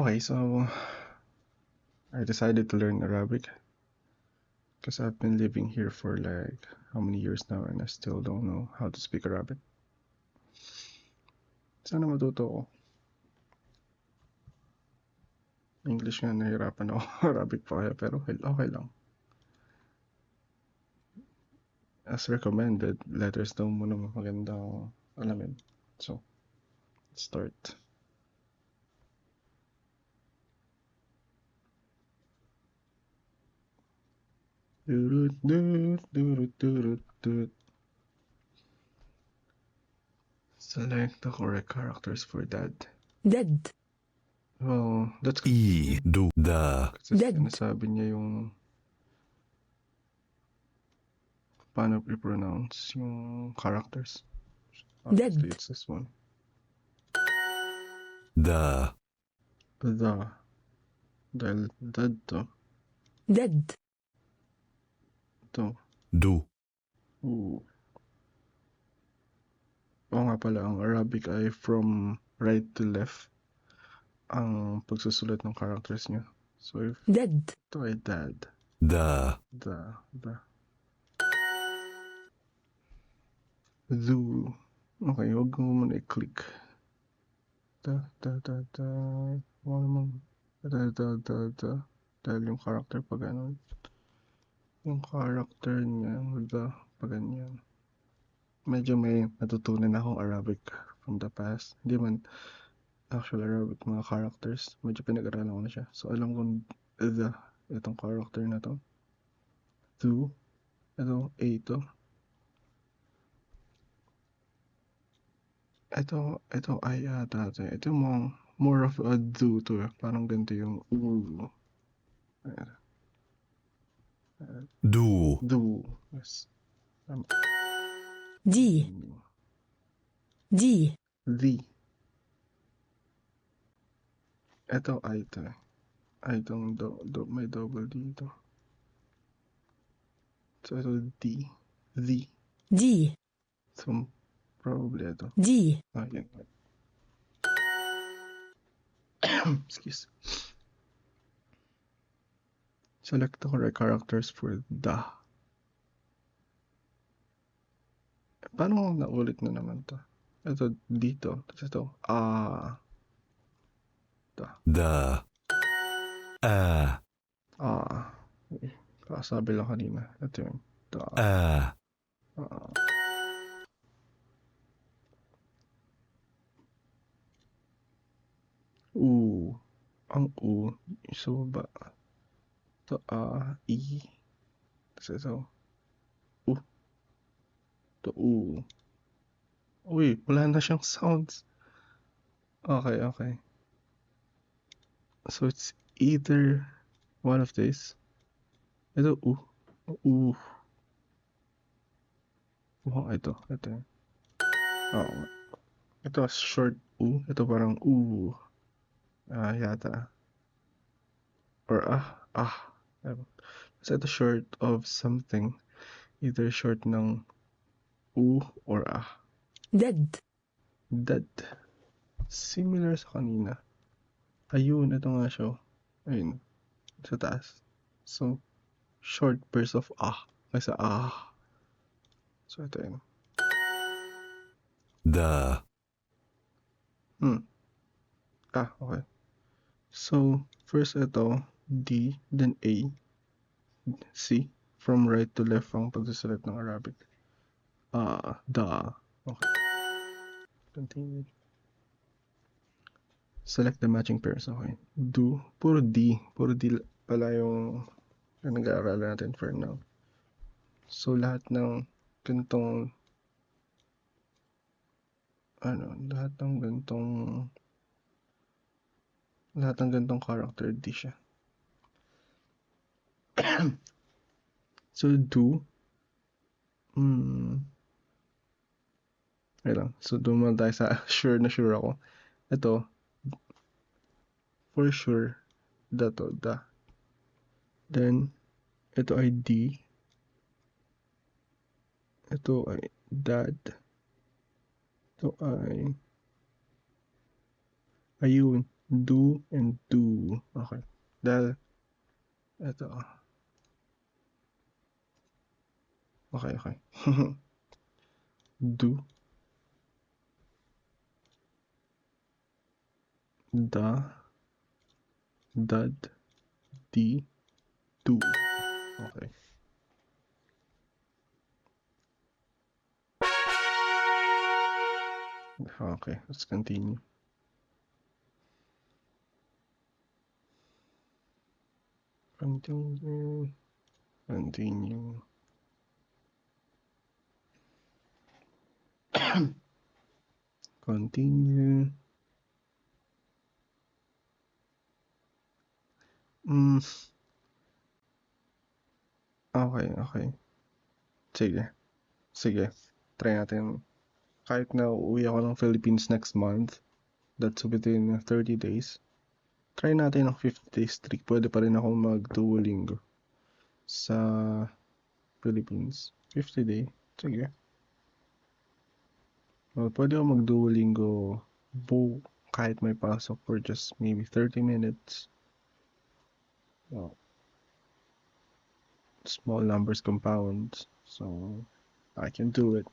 Okay, so I decided to learn Arabic because I've been living here for like how many years now and I still don't know how to speak Arabic. Sana matuto ko. English nga nahirapan ako. Arabic pa kaya pero okay lang. As recommended, letters daw muna maganda alamin. So, let's start. Select the correct characters for dad. Dead. Well, that's kasi Dead. sinasabi niya yung paano i-pronounce yung characters. Obviously, Dead. it's this one. The. Dahil dad to. Dead. To. Do. Ooh. Oo nga pala, ang Arabic ay from right to left ang pagsusulat ng characters niya. So if Dead. ito ay dad. The. Zoo. Okay, huwag mo muna i-click. Dahil yung character pag ano. Yung character niya, pag ganyan. Medyo may natutunan akong Arabic from the past. Hindi man actual Arabic, mga characters. Medyo pinag-aralan ko na siya. So alam kong itong character na to. Two. Ito, A to. Ito ay ata. Ito more of a do to. Parang ganito yung Do. do. Yes. D. D. The. Ito ay to. Ay itong may double D ito. So ito D. The. D. So probably ito. D. Yan. Excuse. Select the correct characters for the. Paano naulit na naman to? Ito dito. Tapos ito. The. Kasabi lang kanina. Ito yun. Ang sa baba. Ito I. Tapos ito. Ito Uy, wala na siyang sounds. Okay. So it's either one of these. Ito ito. Ito short ito parang yata. Or so ito short of something. Either short ng or Dead. Dead. Similar sa kanina. Ayun, ito nga siya. Ayun. Sa taas. So, short burst of kaysa So, ito yun. The. Okay. So, first ito, D, then A, C. From right to left ang pagsusulat ng Arabic. Okay. Continue. Select the matching pairs. Okay. Do. Puro D pala yung nag-aaralan natin for now. So, lahat ng gantong character D siya. So, do. Wait lang. So, dumaan tayo sa sure ako. Ito, for sure, da. Then, ito ay D. Ito ay dad. Ito ay ayun, Do and do. Okay. Dahil, ito. Okay. Do. Da. Dad. Di. Do. Okay. Okay, let's continue. Continue. Continue. Okay. Sige. Try natin. Kahit na uuwi ako ng Philippines next month, that's within 30 days. Try natin ng 50 days streak. Pwede pa rin akong mag-Duolingo sa Philippines. 50 day. Sige. Well, pwede ako mag-Duolingo kahit may pasok for just maybe 30 minutes. Well, small numbers compound, so I can do it.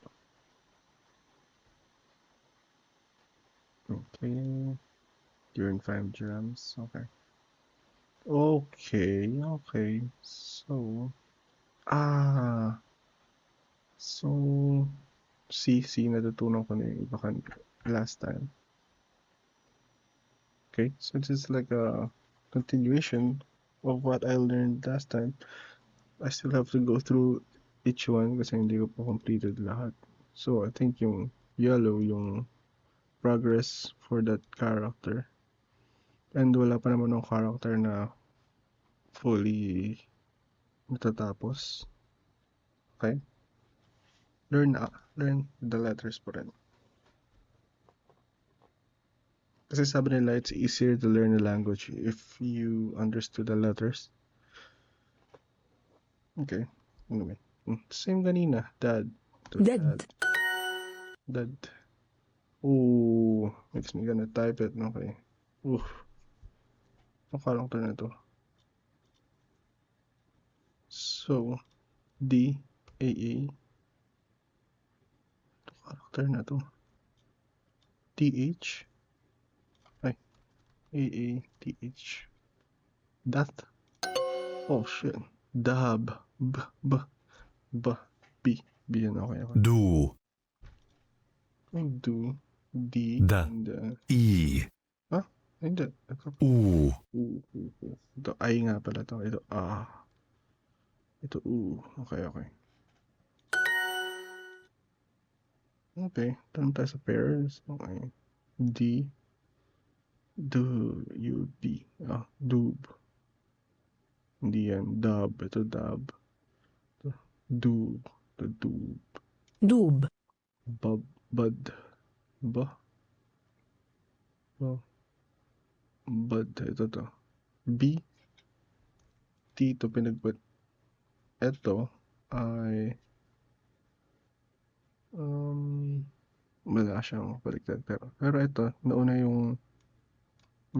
Okay. During 5 jams. Okay. So, see, natutunan ko na yung iba last time. Okay, so this is like a continuation of what I learned last time. I still have to go through each one kasi hindi ko pa completed lahat. So, I think yung yellow, yung progress for that character. And wala pa naman ng character na fully natatapos. Okay? Learn the letters pa rin. Kasi sabi nila, it's easier to learn a language if you understood the letters. Okay. Anyway. Same kanina. Dad. Dad. Ooh. Makes me gonna type it. Okay. Oof. Ang character na to. So, D, A, A. Ito character na to. TH. Ay. A, A, TH. That. Oh, shit. Dab. B. Yan, okay. Do. Do. D. Da. And, E. Hindi. U. Ito, I nga pala to. Ito, Ito, U. Okay. Okay, tanong tayo sa pairs. Okay. D. D. Doob. Hindi yan. Dub. Ito, dub. Doob. The doob. دوب Bud. Bud. Ito to. B. T ito pinagbat. Ito ay wala siyang baliktad. Pero ito, nauna yung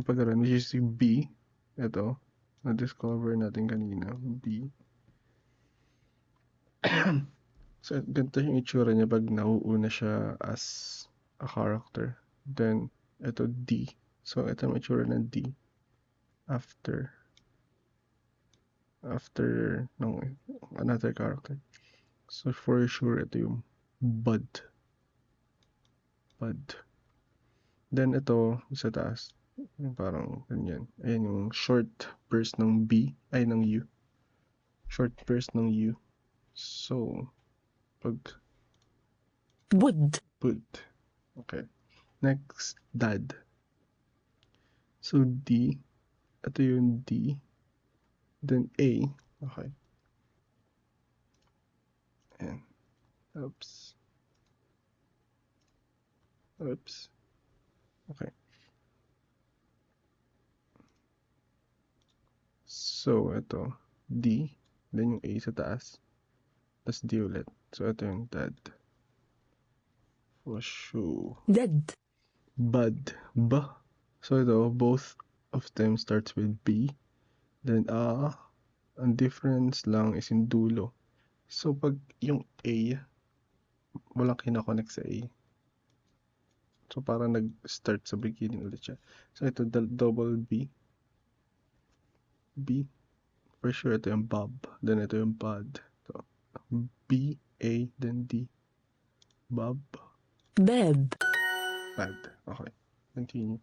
pag-aral, which is yung B. Ito, na-discover natin kanina. B. So, ganito yung itsura niya pag nauuna siya as a character. Then, ito D. So, ito yung itsura ng D. After ng another character. So, for sure, ito yung Bud. Then, ito, sa taas. Parang ganyan. Ayan yung short burst ng B. Ay, ng U. Short burst ng U. So, بود Okay. Next, dad. So, D. Ito yung D. Then, A. Okay. And, oops. Okay. So, ito. D. Then yung A sa taas. Tapos D ulit. So, ito yung dad. For sure. دد Bud. So ito, both of them starts with B. Then ang difference lang is yung dulo. So pag yung A, walang kinoconnect sa A. So parang nag-start sa beginning ulit siya. So ito, double B. B. For sure, ito yung Bob. Then ito yung Bud. So, B, A, then D. Bob, باب Bad. Okay. Continue.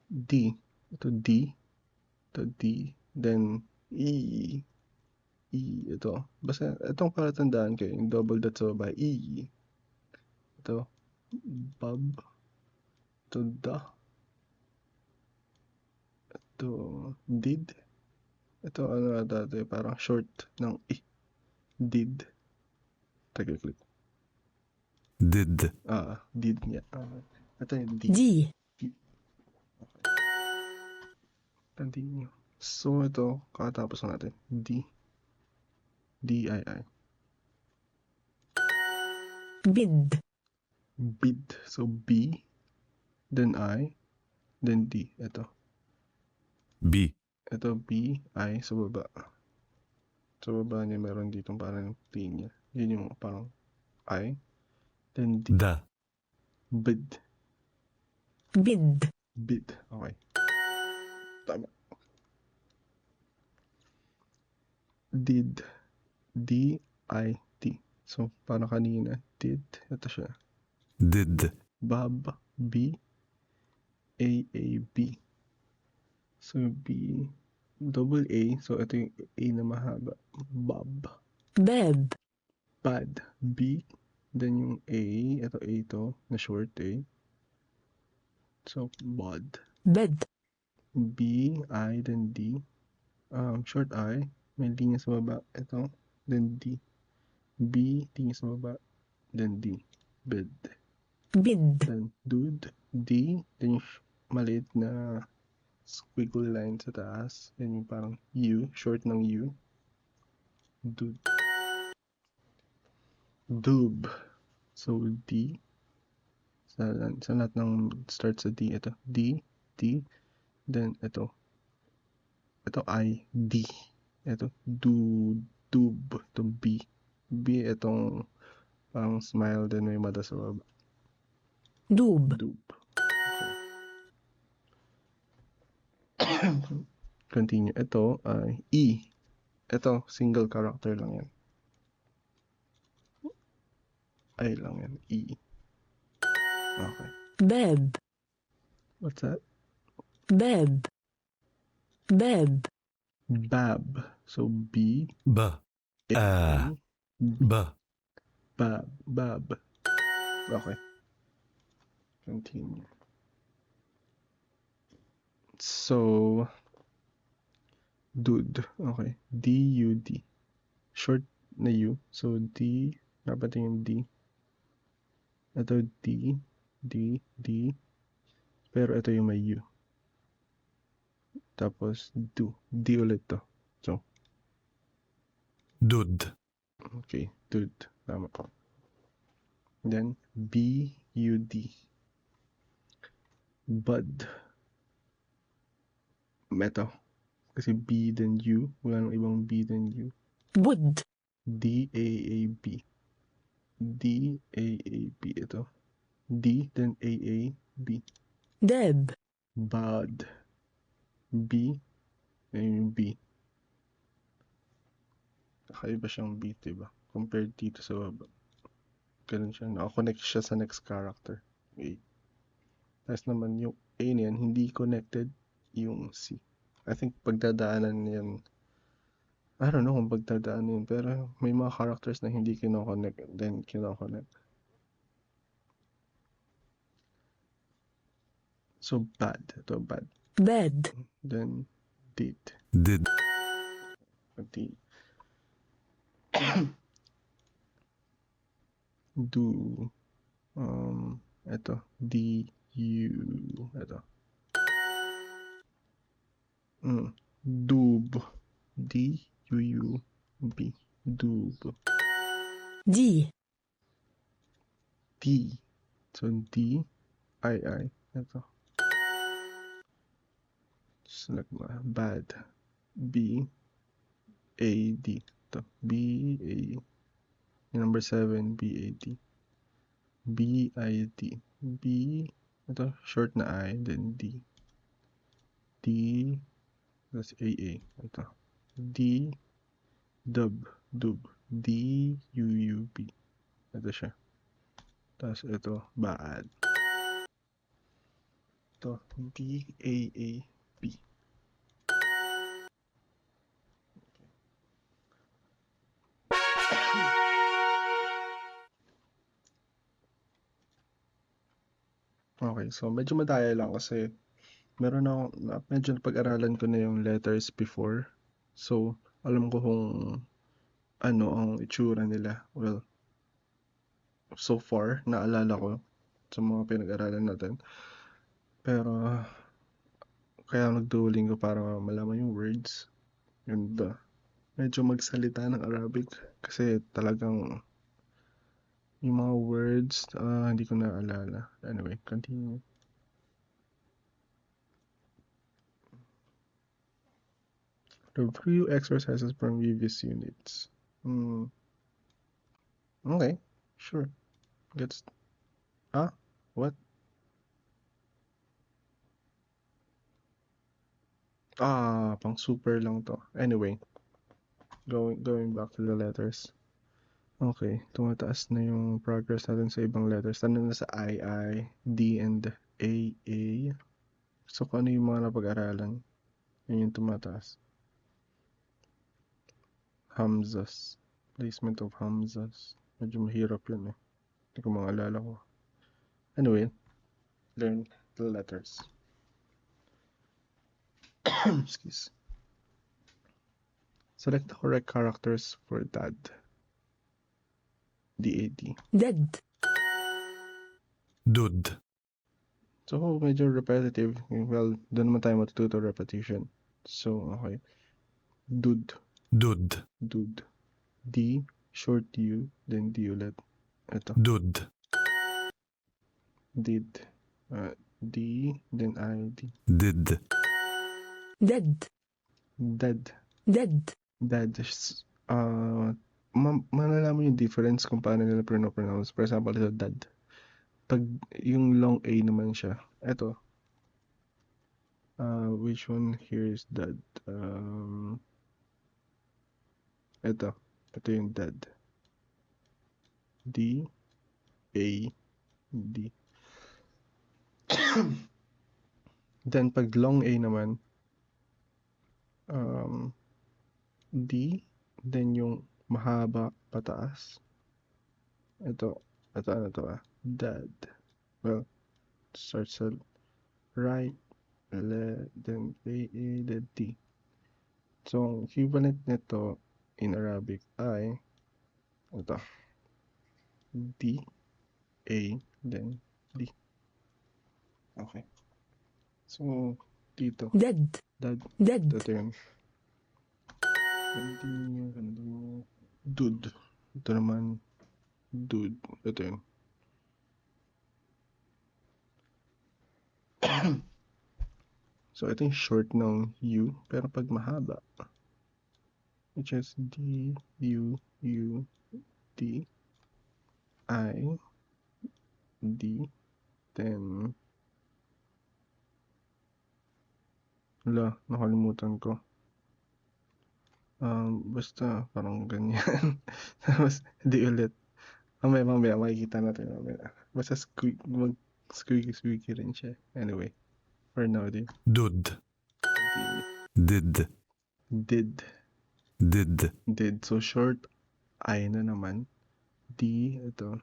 D. Ito D. Ito D. Then E. E. Ito. Basta itong palatandaan ko yung double dot sa baba. E. Ito. Bob. Ito da. Ito did. Ito ano dati parang short ng E. Did. Taga-click. did, Did niya. Ito yung D. دي Continue. So ito, kakatapos na natin. D. D-I-I. بد Bid. So B, then I, then D. Ito. B, Ito B, I sa baba. Sa baba niya meron dito parang linya. Yun yung parang I. Then D. da, Bid. بد Bid. Okay. Tama. Did. D-I-T. So, parang kanina. Did. Ito siya. did, Bob. B. A-A-B. So, B. Double A. So, ito yung A na mahaba. Bob. باب Bad. B. Then yung A. Ito A to. Na short A. So, Bod. بد B. I. Then D. Short I. May linya sa baba. Ito. Then D. B. Linya sa baba. Then D. Bed. بد Then dude. D. Then yung maliit na squiggly line sa taas. Then yung parang U. Short ng U. Dude. Doob. So, D. Sa lahat ng start sa D. Ito. D. D. Then, ito. Ito I. D. Ito. Doob. Ito B. B. Itong parang smile. Then may mata sa baba. دوب Doob. Okay. Continue. Ito ay E. Ito, single character lang yan. I lang yan. E. Okay. باب What's that? باب باب Bab. So B. ba, A. ba, Bab. Bab. Okay. Continue. So, dude. Okay. D-U-D. Short na U. So, D. Dapat yung D. Ito D. D. D. Pero ito yung may U. Tapos, do. D ulit to. So, dud, okay. Dude. Tama po. Then, B-U-D. Bud. Meta. Kasi B then U. Wala nang ibang B then U. بد D-A-A-B. D-A-A-B. Ito. D then A-A-B. داب Bad. B. Ayun yung B. Kakaiba siyang B, diba? Compared dito sa baba. Ganun siya. Nakakonect siya sa next character. A. Tapos naman yung A na yan, hindi connected yung C. I think pagdadaanan yan, I don't know kung pagdadaanan yun, pero may mga characters na hindi kinoconnect, then kinoconnect. So, bad. Ito, bad. باد Then, did. did, Pati, do. Ito, D-U. Ito. Doob. D-U-U-B. Doob. دي D. So, D, I, I. Ito. Select mo. Bad. B, A, D. Ito. B, A. Yung number 7, B, A, D. B, I, D. B, ito, short na I, then D. D, that's A, A. Ito. D, dub, dub. D, U, U, B. Ito siya. Tapos ito, bad. Ito, D, A, A, B. Okay, so medyo madaya lang kasi meron ako, medyo napag-aralan ko na yung letters before. So, alam ko kung ano ang itsura nila. Well, so far, naalala ko sa mga pinag-aralan natin. Pero, kaya nag-Duolingo para malaman yung words. And, medyo magsalita ng Arabic kasi talagang yung mga words, hindi ko naalala. Anyway, continue. Review exercises from previous units. Okay, sure. Let's. What? Pang super lang to. Anyway, going back to the letters. Okay, tumataas na yung progress natin sa ibang letters. Tanong na sa I, D, and A. So, kung ano yung mga napag-aralan, yun yung tumataas. Hamzas. Placement of hamzas. Medyo mahirap yun eh. Hindi ko maalala ko. Anyway, learn the letters. Excuse. Select the correct characters for dad. D-A-D. dead, دد So, medyo repetitive. Well, doon naman tayo matututo repetition. So, okay. Dud. دد Dud. D, short U, then D ulit. Ito. دد Did. D, then I, D. دد dead, Dad. dead, Dad. Malalaman yung difference kung paano nila pronounce. For example, ito, dad. Pag yung long A naman siya. Ito. Which one here is dad? Ito. Ito yung dad. D, A, D. Then, pag long A naman, D, then yung mahaba pataas. Ito ano to dad. Well, starts sa right, then A, then D. So, ang equivalent nito in Arabic ay ito. D, A, then D. Okay. So, dito. dead, Dad. dead, Ito yun. Continue. Dude. Ito naman. Dude. Ito yun. So, ito yung short ng U. Pero pag mahaba, which is D, U, U, D, I, D, then, nakalimutan ko. Basta parang ganyan. Tapos, di ulit. Mamaya, makikita natin mamaya. Basta squeaky rin siya. Anyway, for now, دد دد did. So, short I na naman. D, ito.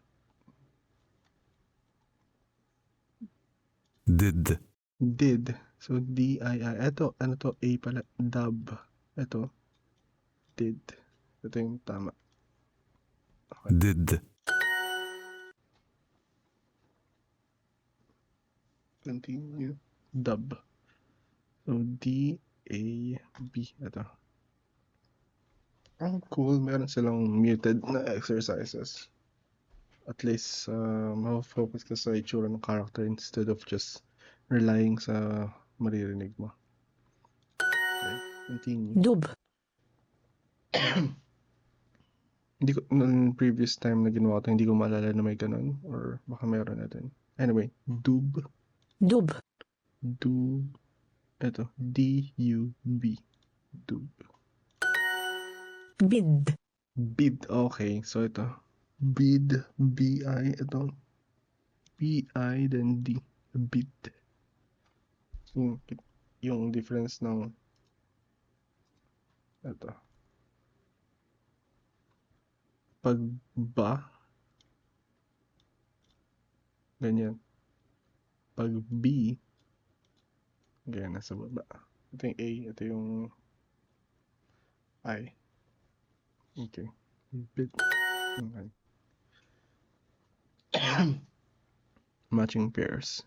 دد Did. So, D-I-I. Ito, ano to? A pala. Dub. Ito. Did. Ito yung tama. دد Continue. Dub. So, D-A-B. Ito. Cool. Meron silang muted na exercises. at least ma-focus ka sa itsura ng character instead of just relying sa maririnig mo. Okay, continue. دب Hindi ko, nung previous time na ginawa ko, hindi ko maalala na may ganun, or baka meron na din. Anyway, dub, دب dub, eto, D-U-B, dub. بد Bid, okay, so ito, bid, B-I, ito, B-I, then D, bid. Yung difference ng, ito, pag ba, ganyan. Pag B, ganyan, nasa baba. Ito yung A, ito yung I. Okay. Bit. Okay. Matching pairs.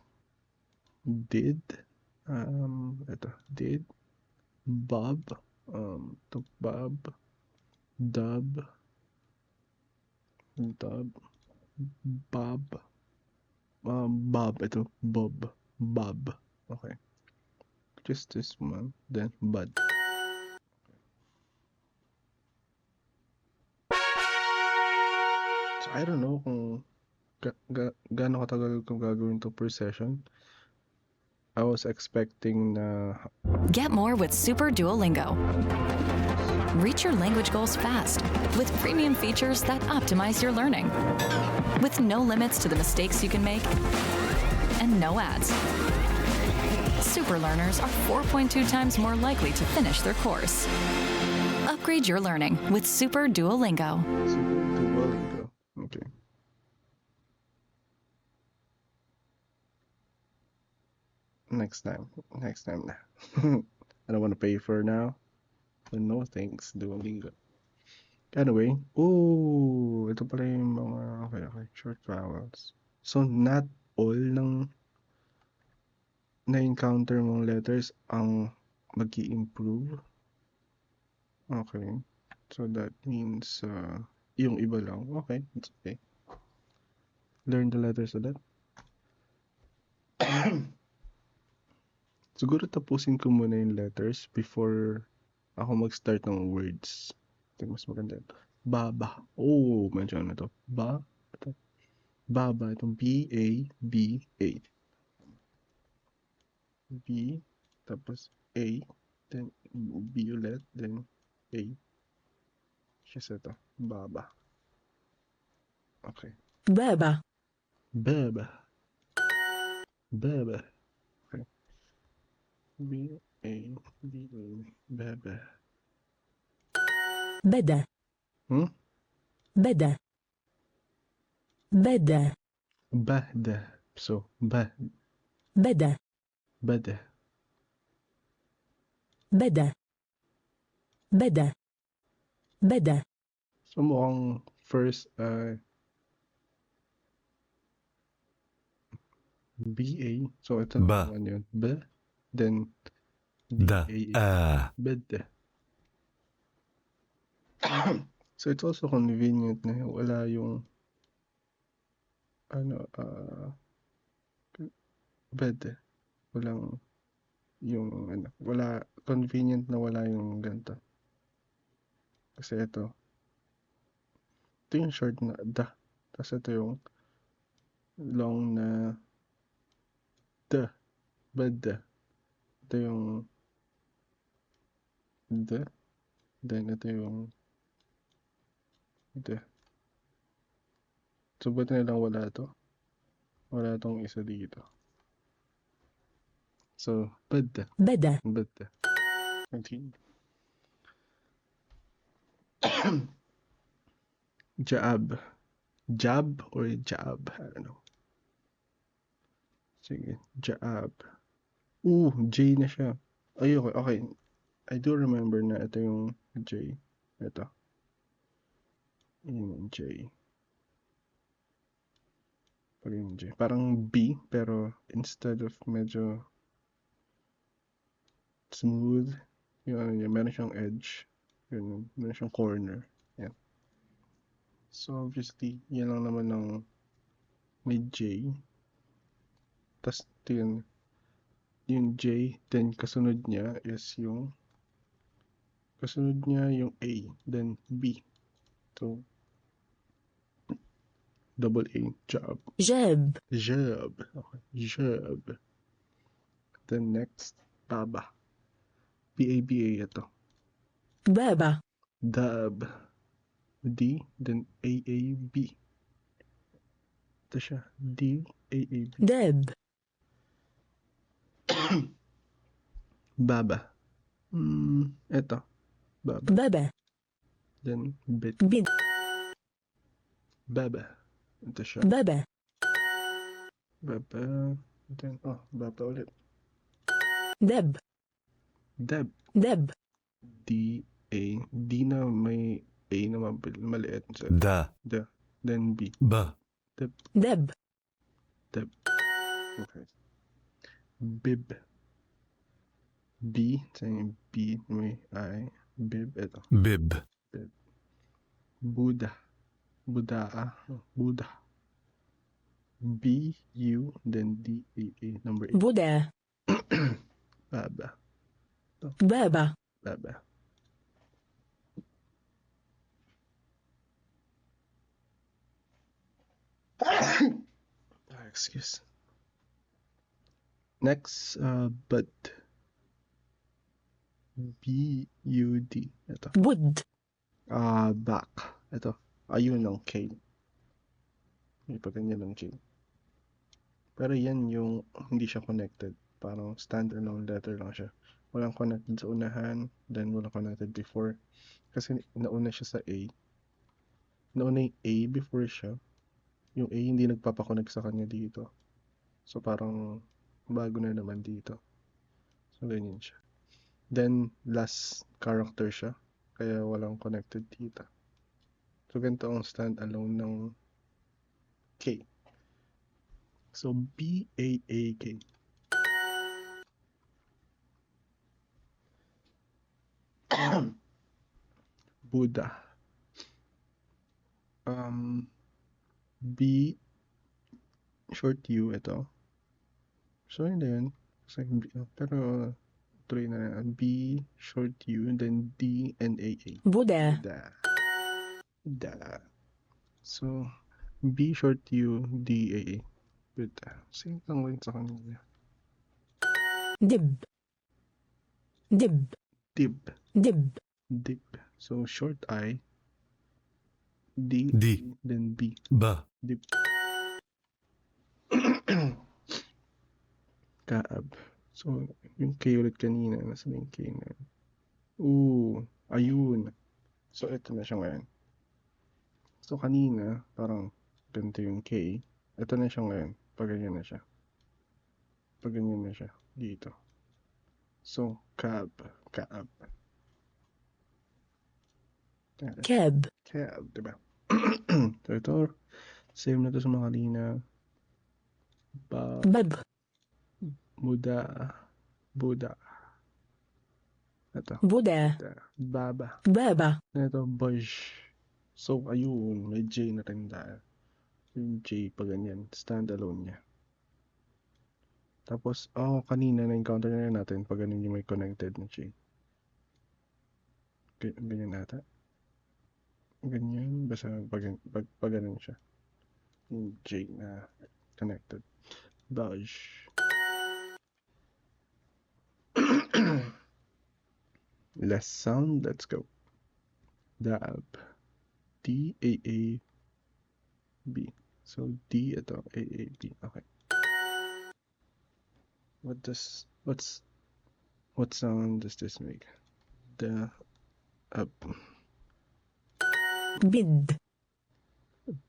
Did. Ito. Did. Bob. To Bob. Dub. Dub. Bob. Bob. Ito. Bob. Bob. Okay. Just this one. Then Bud. So, I don't know kung gaano katagal kung gagawin to per session. I was expecting na Get more with Super Duolingo. Reach your language goals fast with premium features that optimize your learning. With no limits to the mistakes you can make and no ads. Super learners are 4.2 times more likely to finish their course. Upgrade your learning with Super Duolingo. Duolingo. Okay. Next time na. I don't want to pay for now. But no thanks, Duolingo. Anyway, ito pala yung mga, okay, short vowels. So, not all ng na-encounter mong letters ang mag-i-improve. Okay. So, that means, yung iba lang. Okay, it's okay. Learn the letters ulit. Siguro tapusin ko muna yung letters before ako mag-start ng words. Ito mas maganda. Baba. Oh, medyo ano to. Ito. Baba. Itong B-A-B-A. B, tapos A, then B ulit, then A. Siya ito. Baba. Okay. بابا Baba. Baba. Okay. B-A-B-A. Baba. بدا بدا بدا Bada. So, بدا bada. بدا بدا بدا So, mukhang first, B-A. So, ito Ba. naman yun. B. Then, Da. D-A. Bada. So, it's also convenient na wala yung bed. Walang yung wala, convenient na wala yung ganito. Kasi ito yung short na da. Tapos ito yung long na da. Bed. Ito yung da. Then ito yung da. So, ba't nilang wala to? Wala tong isa dito. So, bed. بدا Bed. Continue. Jab. Jab or jab? I don't know. Sige. Jab. J na siya. Ay, okay. I do remember na ito yung J. Ito. Yung J. Pag yung J. Parang B, pero instead of medyo smooth, yung ano niya, meron siyang edge. Yun, meron siyang corner. Yan. So, obviously, yan lang naman ng may J. Tapos, yung J, then kasunod niya yung A, then B. So, double A, job. جاب Job. Okay, job. Then next, baba. B-A-B-A ito. بابا Dab. D, then A-A-B. Ito siya. D, A-A-B. داب Baba. Ito. Baba. بابا Then, bit. بد Baba. Ito siya. بابا Baba. Then, baba ulit. دب Dab. دب D, A. D na may A na maliit. So, دا D. Then B. ب Dab. دب Dab. Okay. Bib. B. So, yung B may I. Bib. Ito. بب Buddha. Buddha. Buddha. B, U, then D, A, A. Number 8. بودا Baba. بابا Baba. Excuse. Next, bud. B-U-D. Ito. بود Back. Ito. Ayun ang K. May pa ganyan ng J. Pero yan yung hindi siya connected. Parang standalone letter lang siya. Walang connected sa unahan, then walang connected before. Kasi nauna siya sa A. Nauna yung A before siya. Yung A hindi nagpapakonect sa kanya dito. So parang bago na naman dito. So ganyan siya. Then last character siya. Kaya walang connected dito. So ganito ang standalone ng K. So B-A-A-K. Buddha. B short U ito. So yun na yun. Pero tuloy na yan. B short U then D and A-A. بودا Da. Da. So B short U D A A. Buddha. Same lang rin sa kanila. دب دب Dib. دب Dib. So short I. D. D. Then B. ب Dib. Kaab. So, yung K ulit kanina. Nasa na yung K na yun? Ayun. So, ito na siya ngayon. So, kanina, parang ganito yung K. Ito na siya ngayon. Pag ganyan na siya. Pag ganyan na siya. Dito. So, Kaab. Kaab. كاب Kaab, diba? So, ito, same na to sa mga kanina. بب Buda. Buda. Ito. بودا Baba. بابا Ito, Bush. So, ayun. May J na rin dahil. Yung J pa ganyan. Standalone niya. Tapos, kanina na-encounter na natin pag ganun yung may connected na J. Ganyan nata. Ganyan. Basta pag ganun siya. Yung J na connected. Bush. Less sound. Let's go. Dab. D-A-A-B. So, D ito. A-A-B. Okay. What sound does this make? The up. بد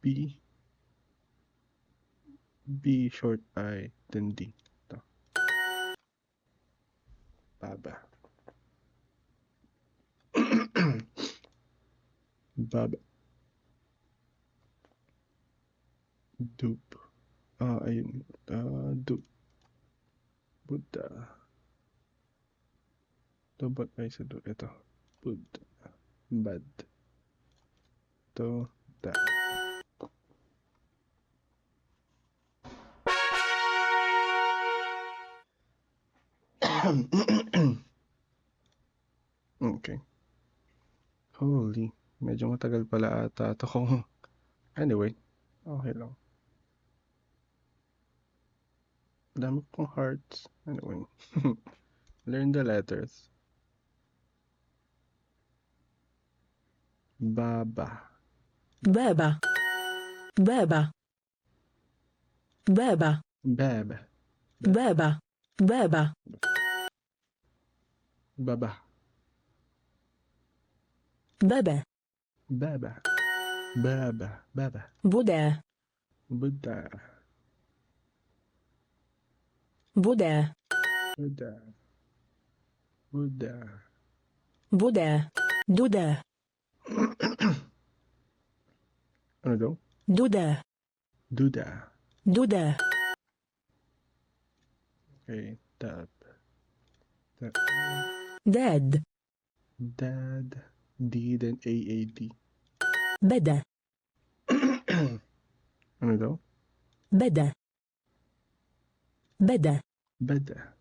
B. B short I, then D. Ito. Baba. Baba. Dup. Ayun. Dup. Buddha. Double I sa dup. Ito. Buddha. Bad. Ito. Da. Okay. Holy, medyo matagal pala ata ito kung... Anyway, okay lang. Dami kong hearts. Anyway. Learn the letters. Baba. بابا بابا بابا Bab. بابا بابا Baba. بابا Baba. Baba. Baba. بودا Buddha. بودا Buddha. Buddha. بودا دودا Ano daw? دودا Duda. دودا Okay. Dad. Dad. داد Dad. D then A-A-D. بدا Ano daw? بدا بدا Bada.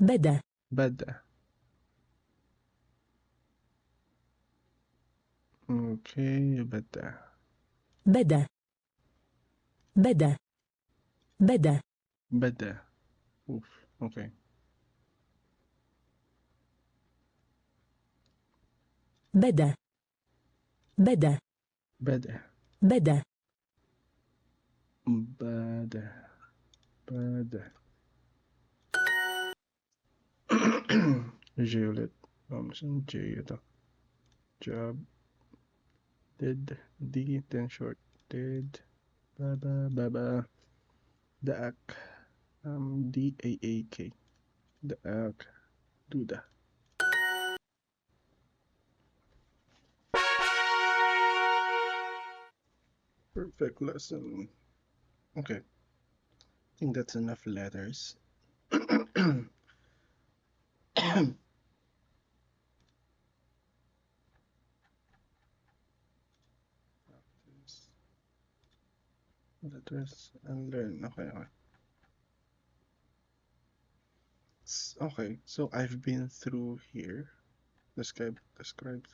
بدا Bada. Okay. Bada. بدا بدا بدا Bada. Oof. Okay. بدا بدا Bada. بدا Bada. Bada. J ulit. Saan J ito? Job. Did. D then short. Did. Baba. Baba. Daak. D-A-A-K. Daak. Duda. Perfect lesson. Okay. I think that's enough letters. Letters and learn. Okay, okay. Okay, so I've been through here. Describe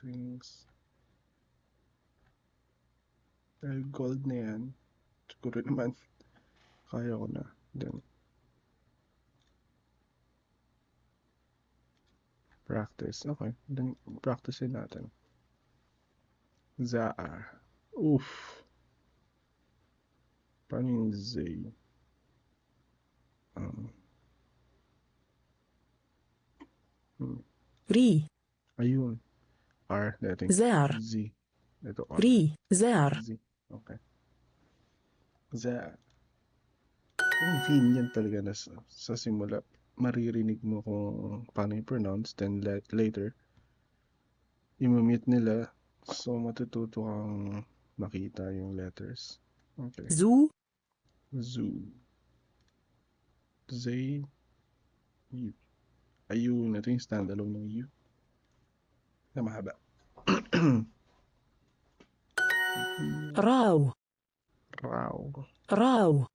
things. Dahil gold na yan, siguro naman, kaya ko na. Then, practice. Okay, then practicein natin. Zaar. Oof. Paano yung Z? ري Ayun. R, dating. زار Z. Ito R. ري زار Z. Okay. Zaar. Convenient talaga na sa simula. Maririnig mo kung paano i-pronounce. Then later, imamute nila. So, matututo kang makita yung letters. Okay. زو Zoo. Z. U. Ayun. Ito yung standalone ng U. Na mahaba. راو Raw. راو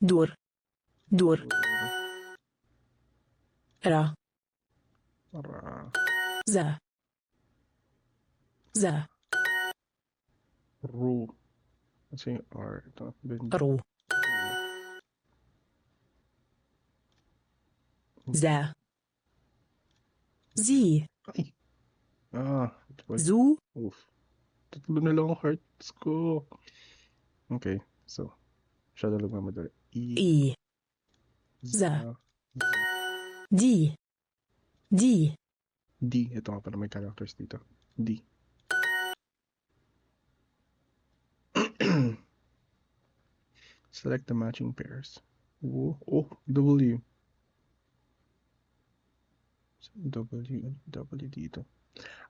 دور دور را Ra. زا زا Ru. Kasi yung R. Ito. Then, رو زا زي ay. Wait. زو Oof. Tatlo na lang ang hearts ko. Okay. So, masyado lang mamadali. إي Z. دي دي D. Ito nga pala may characters dito. D. Select the matching pairs. Oh, W. W dito.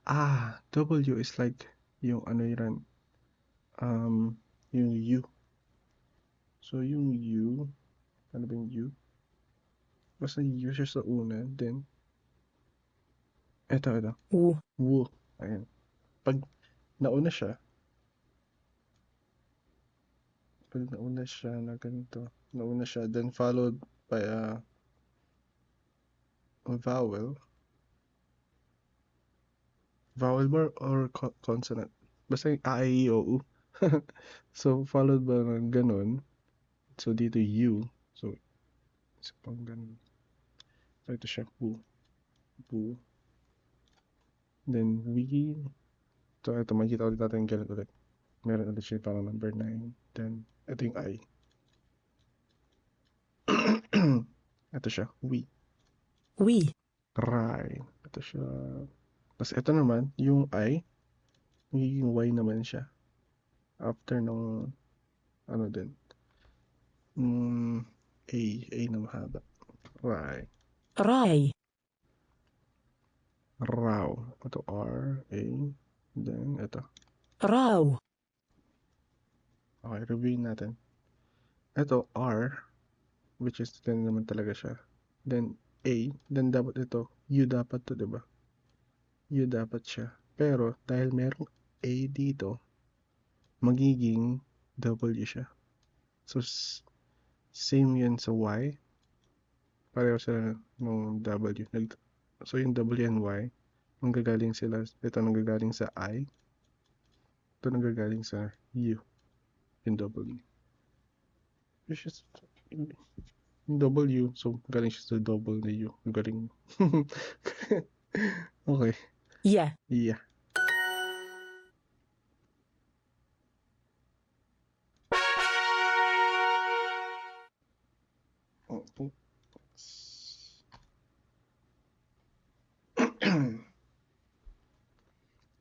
W is like yung ano yun, yung U. So yung U, ano ba yung U? Basta U siya sa una, then Ito. U, Wu. Ayan. Pag nauna siya na ganito, then followed by a vowel ba or consonant? Basta yung a, i, o, u. So, followed by ng ganun. So, dito U. So, isa pang ganun. So, ito siya. Wu. Wu. Then, we. So, ito. Makikita ulit natin yung ganun ulit. Meron ulit siya parang number 9. Then, ito yung I. Ito siya. We. we, Right. Ito siya. Tapos, ito naman, yung I. Magiging Y naman siya. After nung, ano din. A. A na mahaba. Right. rai, Raw. Ito R, A. Then, ito. rau, Okay, reviewin natin. Ito R, which is then naman talaga siya. Then A, then dapat ito, U dapat to, diba? U dapat siya. Pero, dahil merong A dito, magiging W siya. So, same yan sa Y. Pareho sila ng W. So, yung W and Y, nanggagaling sila, ito nanggagaling sa I, ito nanggagaling sa U, yung W. Which is, yung W, so galing siya sa double na U. Galing. Okay, yeah, yeah.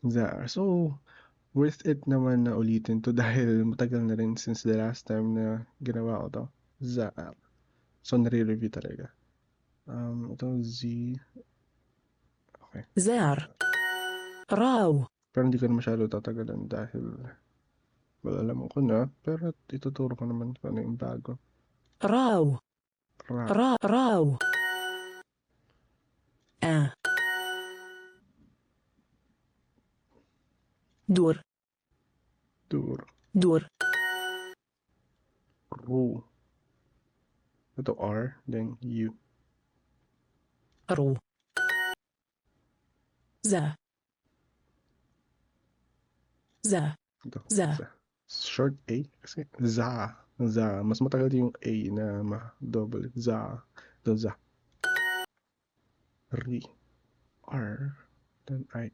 Zar. So, worth it naman na ulitin to dahil matagal na rin since the last time na ginawa ko to. Zar. So, nare-review talaga. Ito Z. Okay. zar, rau, Pero hindi ko na masyado tatagalan dahil alam ko na. Pero ituturo ko naman kung ano yung bago. rau, Ra. rau, a, dur, Dur. dur, Ru. Ito R, then U. ru, za, za, Ito. za, Short A. Kasi za. Za. Mas matagal yung A na double. Za. Ito za. Ri. R. Then I.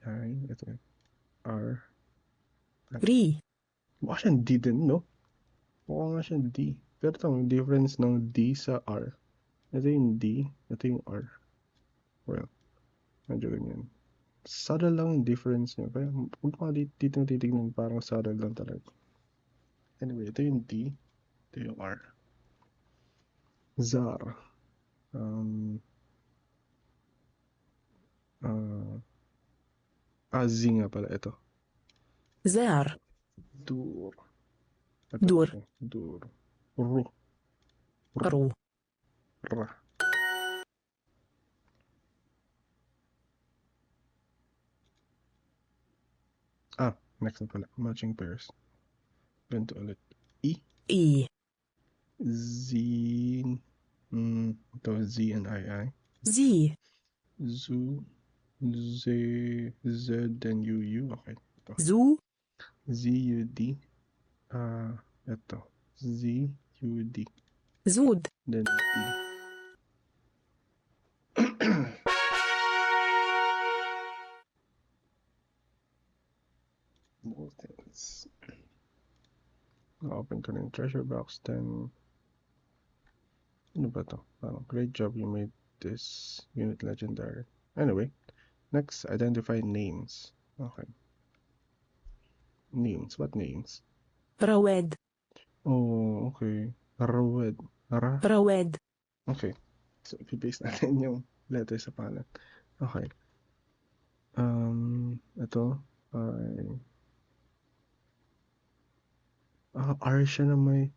Ito yun. R. ri, Mukha siyang D din, no? Mukha nga siyang D. Pero itong difference ng D sa R. Ito yung D. Ito yung R. Well, medyo ganyan. Subtle lang yung difference niya. Kaya kung mga dito titignan, parang subtle lang talaga. Anyway, ito yung D. Ito yung R. Zar. Z nga pala. Ito. zar, Dur. Ito dur, siya. Dur. Ru. ru, Ra. Next na pala. Matching pairs. Ganito ulit. I. i, Z. Ito Z and I. zi, Zu. Z. Z then U. Okay. Ito. zu, Z, U, D. Ito. Z, U, D. zud, Then D. More things. Open ko na yung treasure box. Then, ano ba to? Great job, you made this unit legendary. Anyway, next, identify names. Okay. Names. What names? rawed, Oh, okay. Rawed. Ra? rawed, Okay. So, i-paste natin yung letter sa pangalan. Okay. Ito ay R siya na may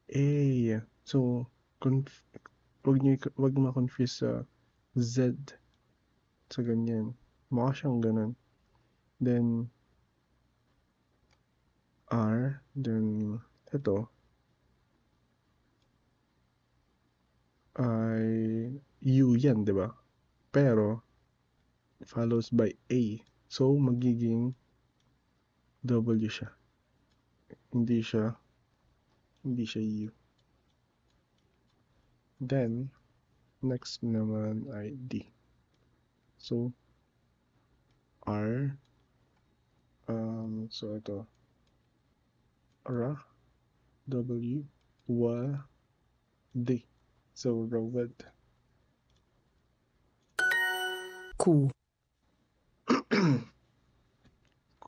A. So, wag niyo ma-confuse sa Z. sa ganyan. Mukha siyang ganun. Then, R. Then, ito, ay U yan, di ba? Pero, follows by A. So, magiging W siya. Hindi siya U. Then, next naman ay D. So, R. So, ito. R. W. W. D. So, Rowed. Q, Q.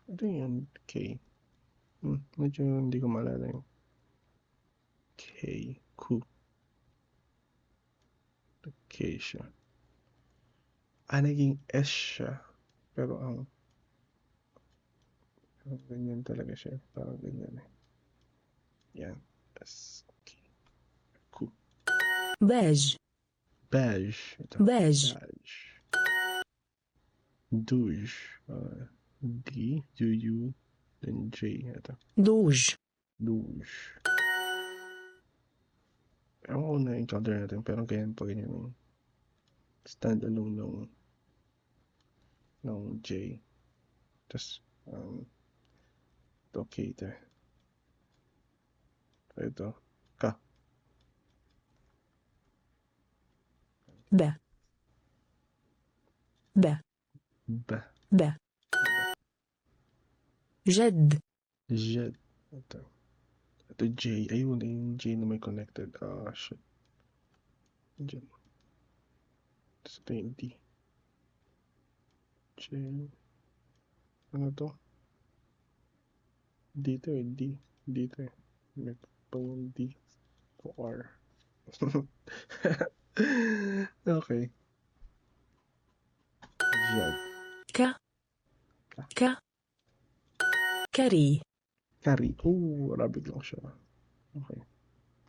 Ito yun. K. Medyo hindi ko maalala yung K. Q. K siya. Naging S siya. Pero ganyan talaga siya. Parang ganyan eh. Yan. S. K. Q. beige, Beige. Ito. beige, Beige. Douche. D. U. Then J. Ito. douge, Douche. Ewan ko na encounter natin. Pero ganyan pa ganyan yung stand alone ng J. Tapos, ito K ito. Ito. K. B, B, B. B, جد, Z. Ito. Ito J. Ayun, yung J na may connected. Shit. Diyan. Tapos ito yung D. J. Ano to? Dito eh. D. Dito eh. May pang D. To R. Okay. Z. ك, ك, كري, Carry. Oh, Arabic lang siya. Okay.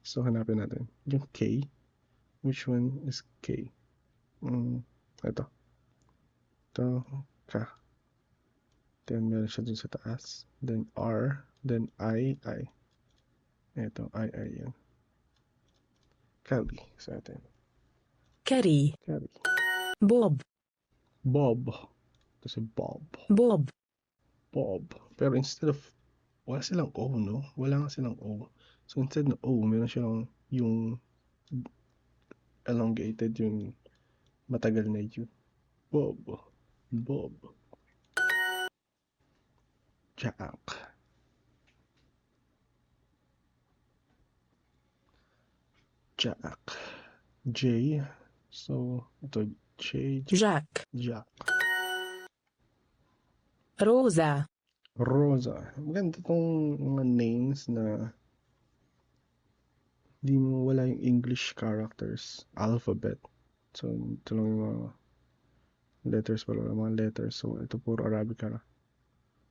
So, hanapin natin. Yung K. Which one is K? Ito. Ito. K. Then, meron siya dun sa taas. Then, R. Then, I. Ito. I. Yan. Carry. Sa atin. كري, Carry. بوب, Bob. Kasi Bob. بوب, Bob. Pero instead of, wala silang O, no? Wala nga silang O. So, instead ng O, meron silang yung elongated, yung matagal na U. Bob. Bob. Jack. Jack. J. So, ito J. جاك, Jack. روزا, Rosa. Maganda tong mga names na di mo wala yung English characters. Alphabet. So, ito lang yung mga letters pala. Mga letters. So, ito puro Arabic ka.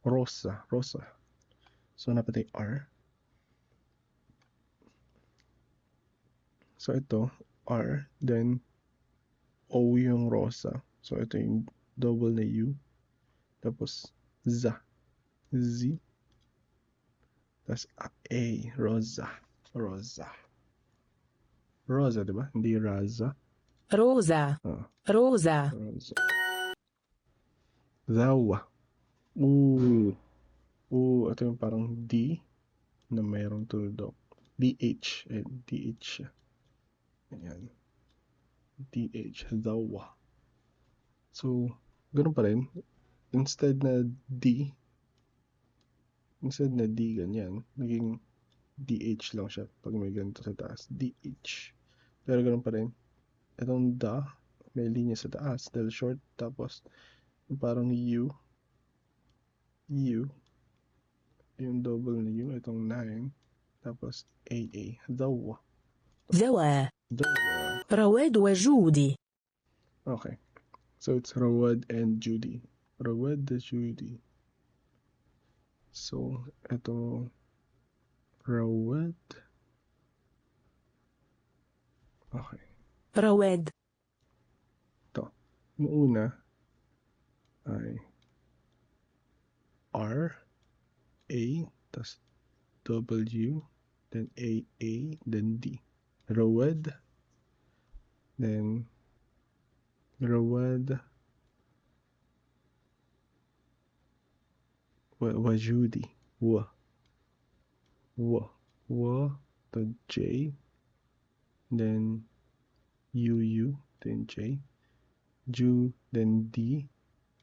Rosa. Rosa. So, napatay R. So, ito. R. Then, O yung Rosa. So, ito yung double na U. Tapos, Z. Z. Tapos, A. Rosa. Rosa. Rosa, diba? Hindi Raza. روزا, Ah, روزا, Rosa. Zawa. Ooh. Ooh, ito yung parang D na mayroong tuldok. DH. DH siya. Ayan. DH. Zawa. So, ganun pa rin. Instead na D, ganyan, naging DH lang siya pag may ganito sa taas. DH. Pero ganun pa rin. Itong da, may linya sa taas dahil short. Tapos, parang U. Yung double na U. Itong 9. Tapos, AA. Dawa. ذوى, Dawa. رواد وجودي, Okay. So, it's Rawad and Judy. Rawad the Judy. So, ito Rawad Okay. رواد Ito. Yung una ay R, A, tas W, then A, then D. Rawad, then Rawad, Wajudi, Wa, the J, then U, then J, Ju, then D,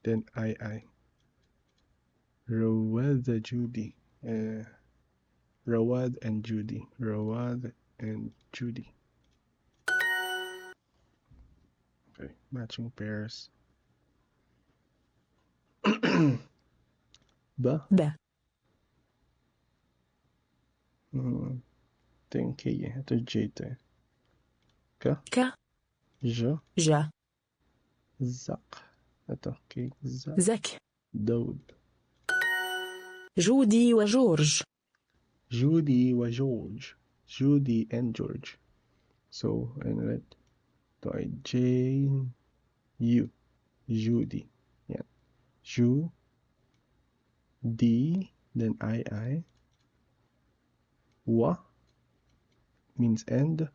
then I. Rawad Judy. Rawad and Judy. Rawad and Judy. Okay, matching pairs. Ba? ب Ito yung K eh. Ito yung J ito eh. Ka? ك J. ج Zak. Ito. K. Zak. زك Dod. جودي وجورج Judy wa George. Judy and George. So, ano ulit? Ito ay J. U. Judy. Yan. Ju. D. Then I. Wa means end.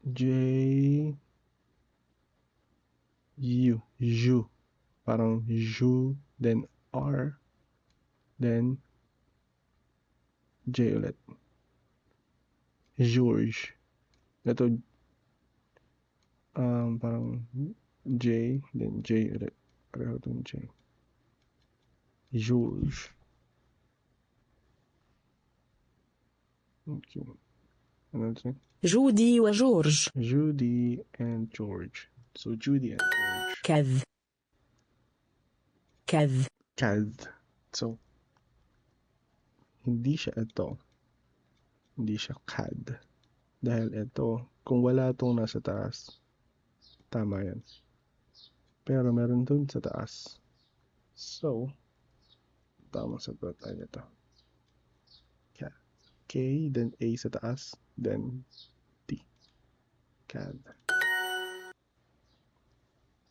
J. U. Ju. Parang Ju. Then R. Then J ulit. George. Ito, parang J, then J ulit. Pareho itong J. George. Okay. Ano ito? جودي وجورج Judy and George. So, Judy and George. كذ كذ Kaz. So, hindi siya ito. Hindi siya kad. Dahil ito, kung wala itong nasa taas, tama yan. Pero meron dun sa taas. So, tamang sagot ay ito. K, then A sa taas, then D. Kad.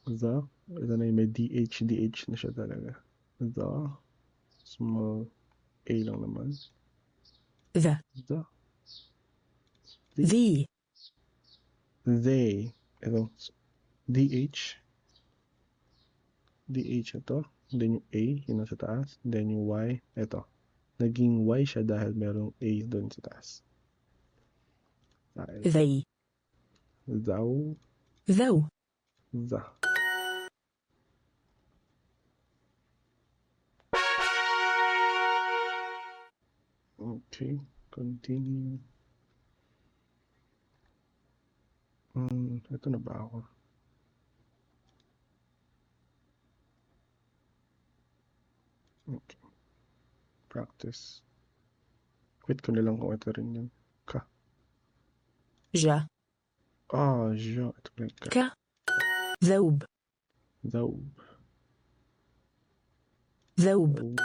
The, ito na yung may DH na siya talaga. The, small A lang naman. ذا The, ذي they, ito, DH ito, then yung A, yun nasa taas, then yung Y, ito. Naging Y siya dahil merong A doon sa taas. Dahil, ذي thou, ذو the. Okay, continue. Ito na ba ako? Okay. Practice. Quit ko na lang kung ito rin yun. Ka. ج Ja. Ito pala yung ka. ك ذوب Thou. ذوب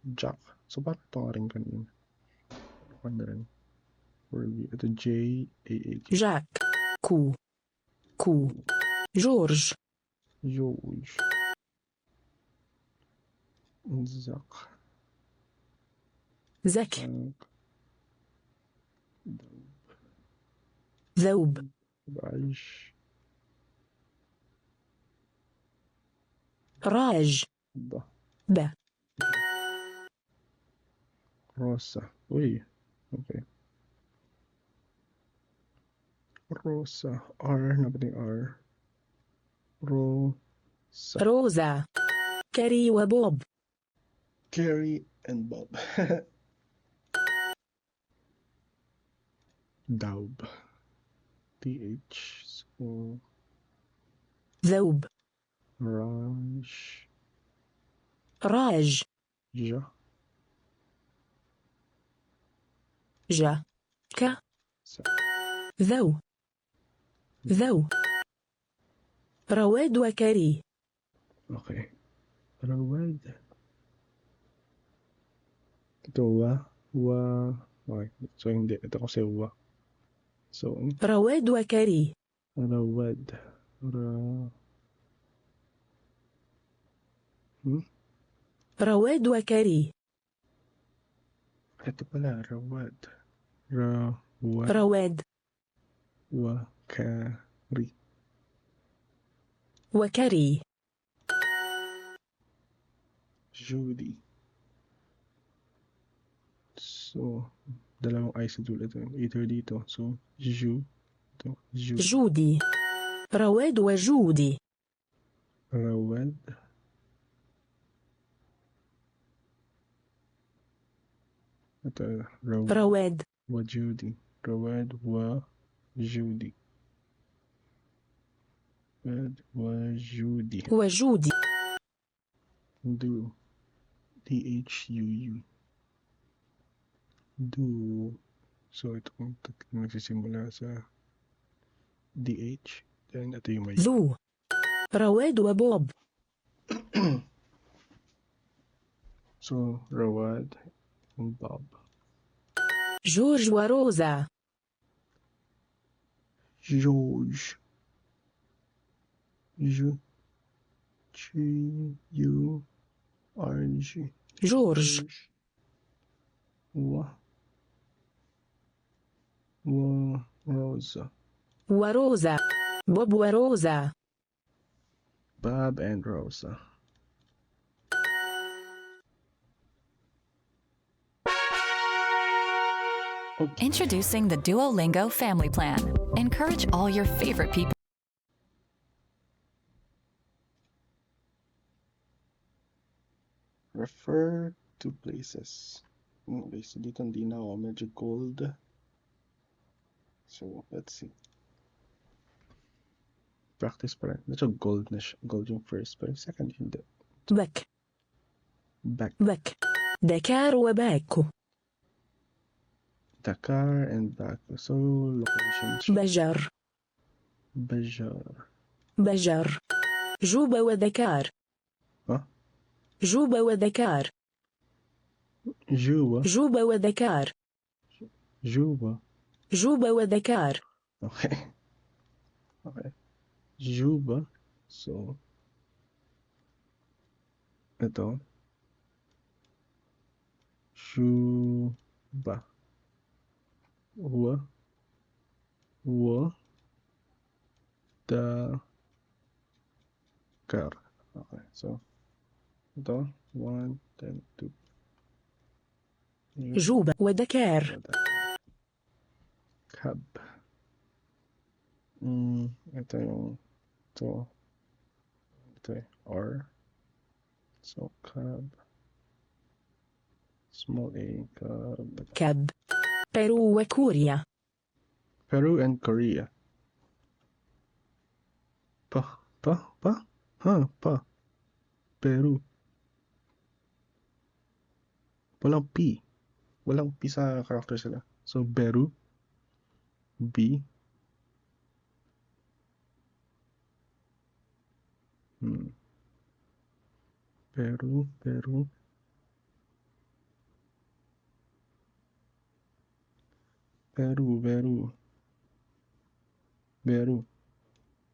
Jack. So, parang ito nga rin kanina. Ano rin? Ito J, A, K. جاك كو جورج George. Zak. زك Zak. ذوب Raj. راج Da. ب Rosa. Uy. Okay. Rosa. R. Napating R. Rosa. روزا كاري وبوب Carrie and Bob. Daub. TH. So, ذوب Raj. راج Ja. ج ك Sa. ذو رواد وكري Okay. Rawad. Ito wa. Okay. So, hindi. Ito kasi wa. So, رواد وكري. rawad. رواد وكري. Ito pala, rawad. Rawad. رواد Wakari. وكري. Judy. So, dalawang I sa dulo ito. Either dito. So, ito. جودي. رواد وجودي. Rawad. Ito, رواد wa Judy. Rawad wa Judy. Rawad wa Judy. وجودي. Do. DHUU. Do. So, ito kung tatlong nagsisimula sa DH. Then, ito yung may ذو. رواد وبوب. So, Rawad and Bob. جورج وروزا. George. G-U-R-G. جورج. Rosa. وروزا. بوب وروزا. Bob and Rosa. Okay. Introducing the Duolingo Family Plan. Encourage all your favorite people. Refer to places. Okay, so dito hindi na ako. Medyo cold. So, let's see. Practice pa rin. Medyo gold na siya. Gold yung first. Pero yung second, hindi. بك. Back. بك. دكار وباكو. Dakar and Baku. So, location siya. بجر. Bajar. بجر. جوبا ودكار. ها؟ جوبا ودكار. Juba. جوبا ودكار. Juba. جوبا ودكار. Okay. Okay. Juba. So, ito. Juba. Wa. Dakar. Okay. So, ito. 1, 10, 2. جوبا ودكار. Cab. Ito yung ito yung R. So, cab. Small a, cab. كب. بيرو وكوريا. Peru and Korea. Pa. Peru. Walang P. Walang P sa character sila. So, Peru. B. Peru.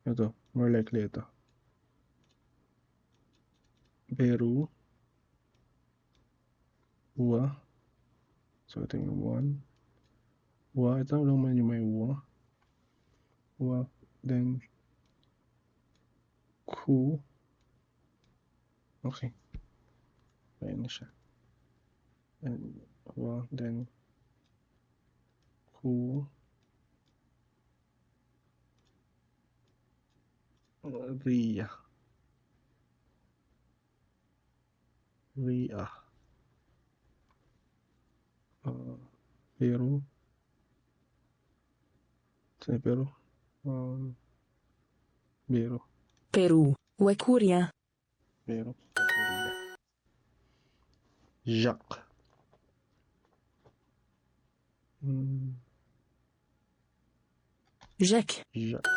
Ito. More likely ito. Peru. Wa. So, ito yung 1. Wa. Ito lang man yung may wa. Wa. Then, ku. Okay. Ayan na siya. And, wa. Then, ku. Ria. Peru. Saan Peru? Peru. بيرو وكوريا. Peru. Jacques. جاك. Jacques.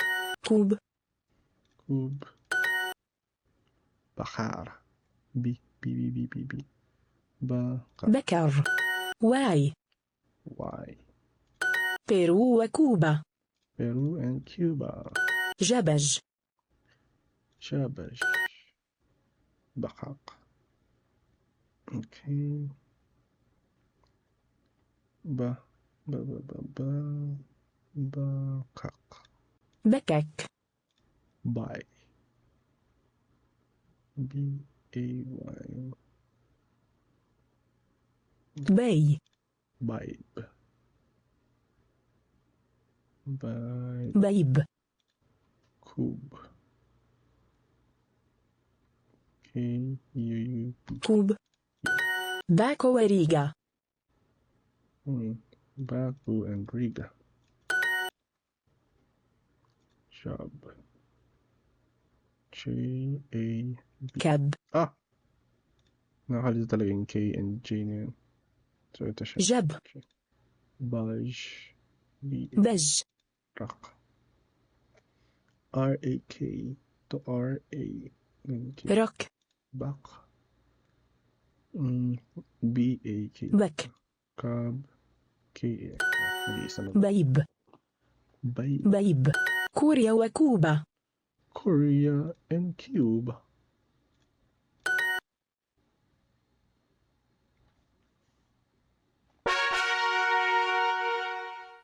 كوب. Kub. Bakar. B. Bakar. بكر. واي. Y. بيرو وكوبا. Peru and Cuba. جبج. شابش. بقاق. Okay. بقاق. بكك. By. BAY. بي. Bibe. By بيب. Cube. KUUB. كوب. باكو وريغا. Baku and Riga. Shab. JAB. كب. Nakalito talaga yung K and J na yun. So ito siya. جب. Okay. Baj. بج. Rak. RAK to RA. Then K. رك. Bak. BAK. بك. Cab. KA. Mag-iisa na. بيب. Bay. بيب. كوريا وكوبا. Korea and Cuba.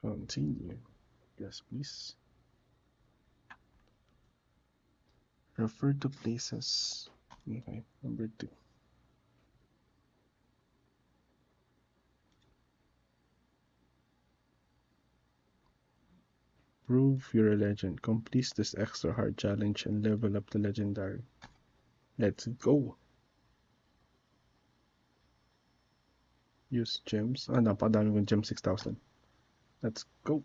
Continue. Yes, please. Refer to places. Okay, number 2. Prove you're a legend. Complete this extra hard challenge and level up the legendary. Let's go. Use gems. Napadami kong gem 6,000. Let's go.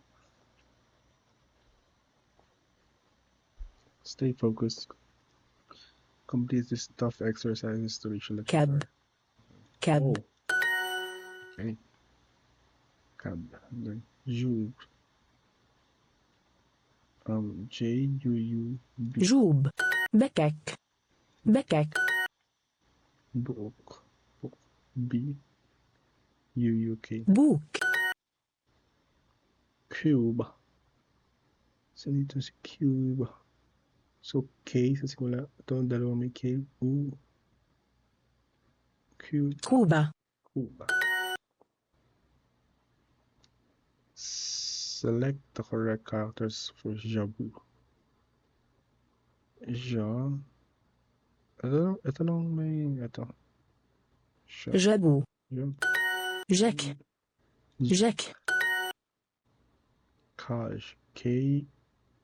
Stay focused. Complete these tough exercises to reach a legendary. كب. كب. Oh. Okay. Cab. And then Jube. JUUB. جوب. بكك. بكك. Book. BUUK. بوك. Cube. So dito si Cube. So K sa simula. Ito ang dalawa may K. Cube. كوبا. Cuba. Select the correct characters for Jabu. Ja. Ito lang may ito. جابو. Jab. جك. جك. Kaj. K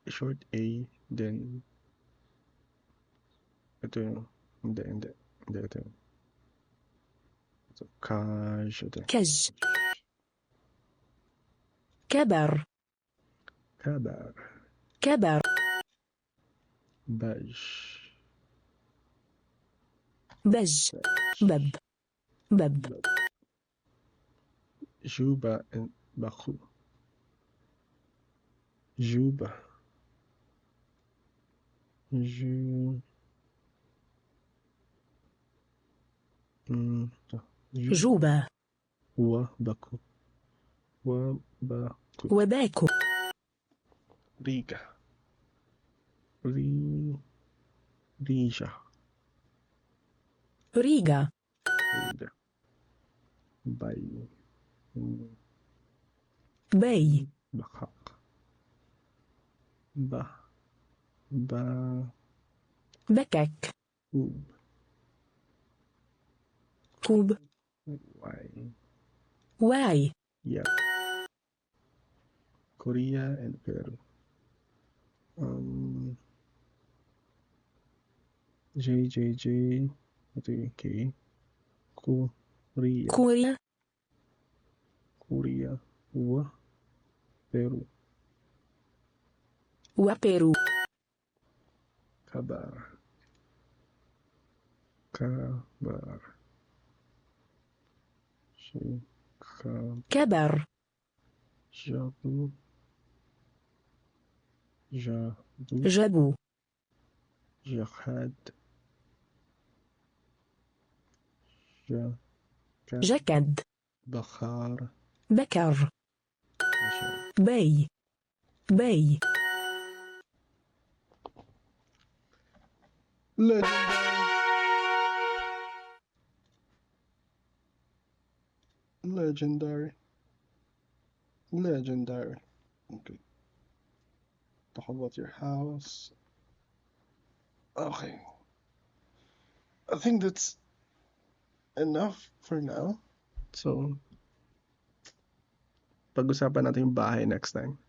short A then ito yung hindi ito yung so Kaj ito كج. كبر. Kabar. كبر. Baj. بج. بب. بب. Juba and Baku. Juba. جوبا. Baku. Baku. وباكو. Riga. Rija. ريغا. Riga. Bay. بي. Bakak. بكك. Ub. كوب. Y. واي. Yep. Korea and Peru. JJJ. Ito yung K. Korea. كوريا. Korea. Peru. وبيرو. Kabar. كبر. Jabu. جابو. Jahad. جكد. Bakhar. بكر Masyado. بي بي Legendary. Legendary. Okay. Talk about your house. Okay. I think that's enough for now. So, pag-usapan natin yung bahay next time.